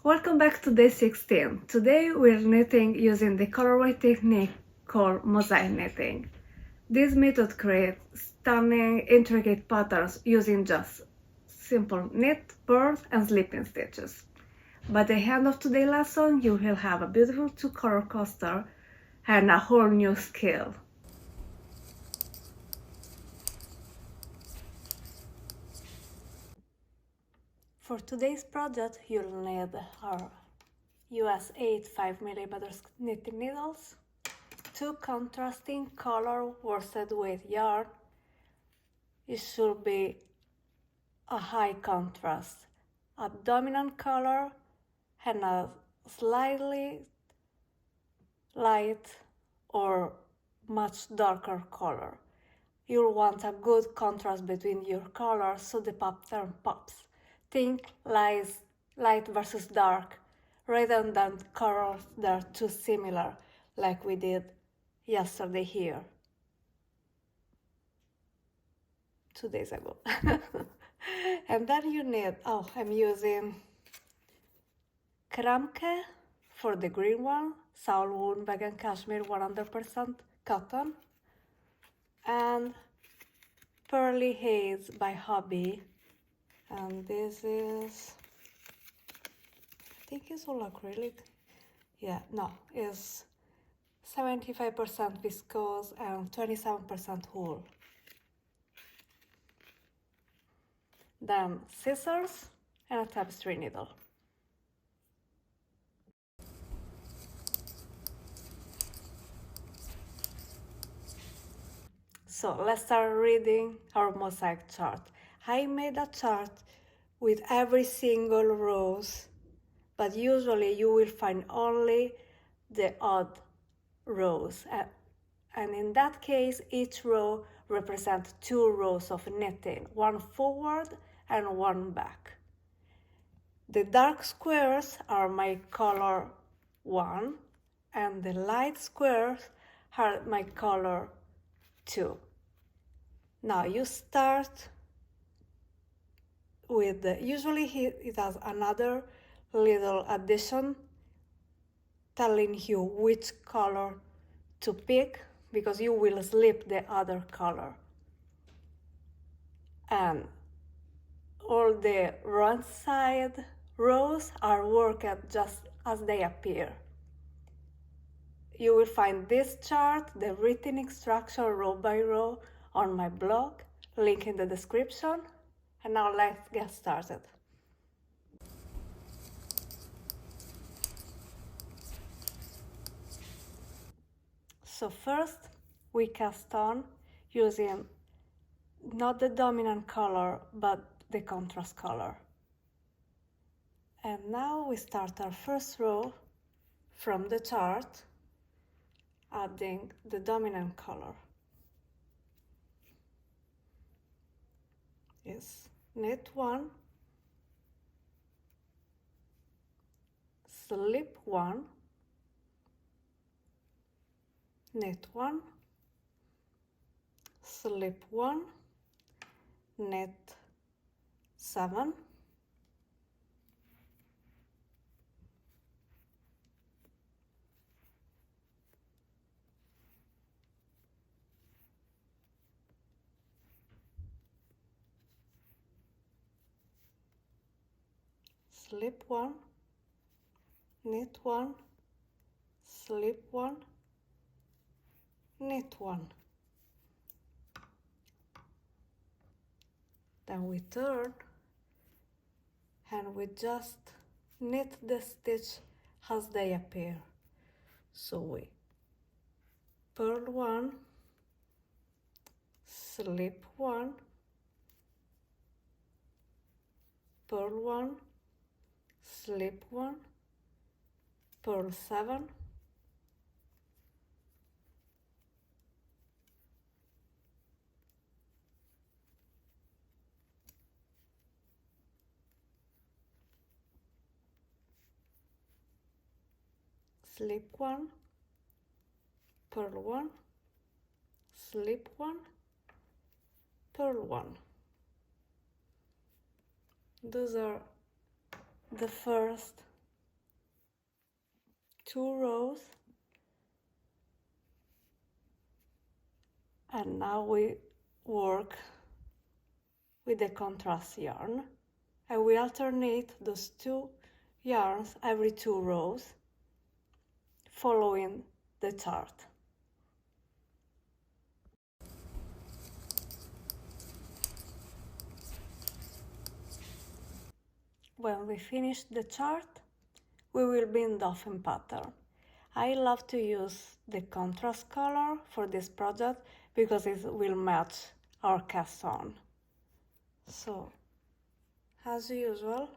Welcome back to day 16. Today we're knitting using the colorwork technique called mosaic knitting. This method creates stunning, intricate patterns using just simple knit, purl, and slipping stitches. By the end of today's lesson, you will have a beautiful two-color coaster and a whole new skill. For today's project, you'll need our US 8 5mm knitting needles, 2 contrasting color worsted weight yarn. It should be a high contrast, a dominant color and a slightly light or much darker color. You'll want a good contrast between your colors so the pattern pops. Think light versus dark, rather than colors that are too similar, like we did yesterday here, 2 days ago. And then you need, I'm using Kramke for the green one, Saul Wool Vegan Cashmere 100% cotton, and Pearly Haze by Hobby. And this is, I think it's all acrylic. Yeah, no, it's 75% viscose and 27% wool. Then scissors and a tapestry needle. So let's start reading our mosaic chart. I made a chart with every single rows, but usually you will find only the odd rows. And in that case, each row represents 2 rows of knitting, one forward and one back. The dark squares are my color 1, and the light squares are my color 2. Now you start with usually it has another little addition telling you which color to pick, because you will slip the other color. And all the wrong side rows are worked just as they appear. You will find this chart, the written instruction row by row, on my blog, link in the description. And now let's get started. So first we cast on using not the dominant color but the contrast color. And now we start our first row from the chart, adding the dominant color. Is knit 1, slip 1, knit 1, slip 1, knit 7, slip 1, knit 1, slip 1, knit 1. Then we turn and we just knit the stitch as they appear. So we purl 1, slip 1, purl 1, slip 1, purl 7, slip 1, purl 1, slip 1, purl 1. Those are the first 2 rows, and now we work with the contrast yarn, and we alternate those 2 yarns every 2 rows, following the chart. When we finish the chart, we will bind off in pattern. I love to use the contrast color for this project because it will match our cast on. So, as usual,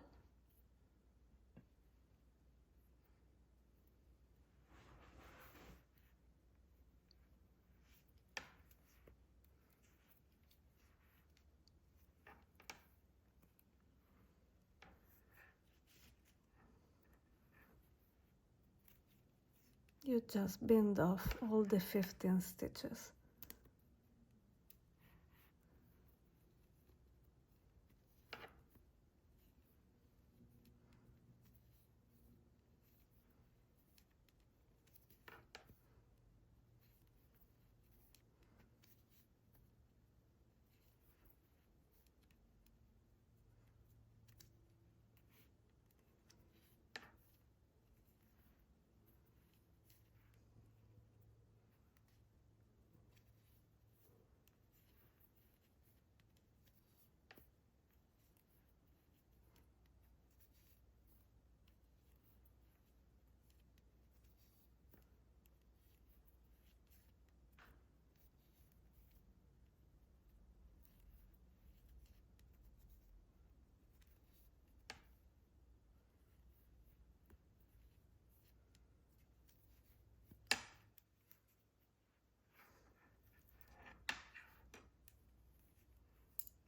you just bind off all the 15 stitches.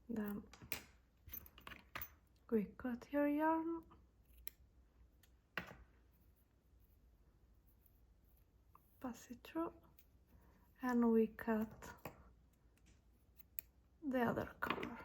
Then we cut your yarn, pass it through, and we cut the other color.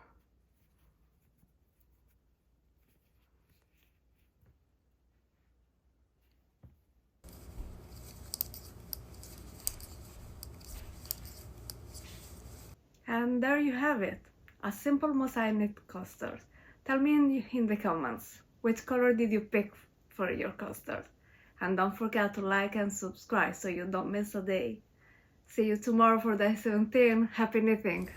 And there you have it, a simple mosaic knit coaster. Tell me in the comments, which color did you pick for your coaster? And don't forget to like and subscribe so you don't miss a day. See you tomorrow for day 17. Happy knitting!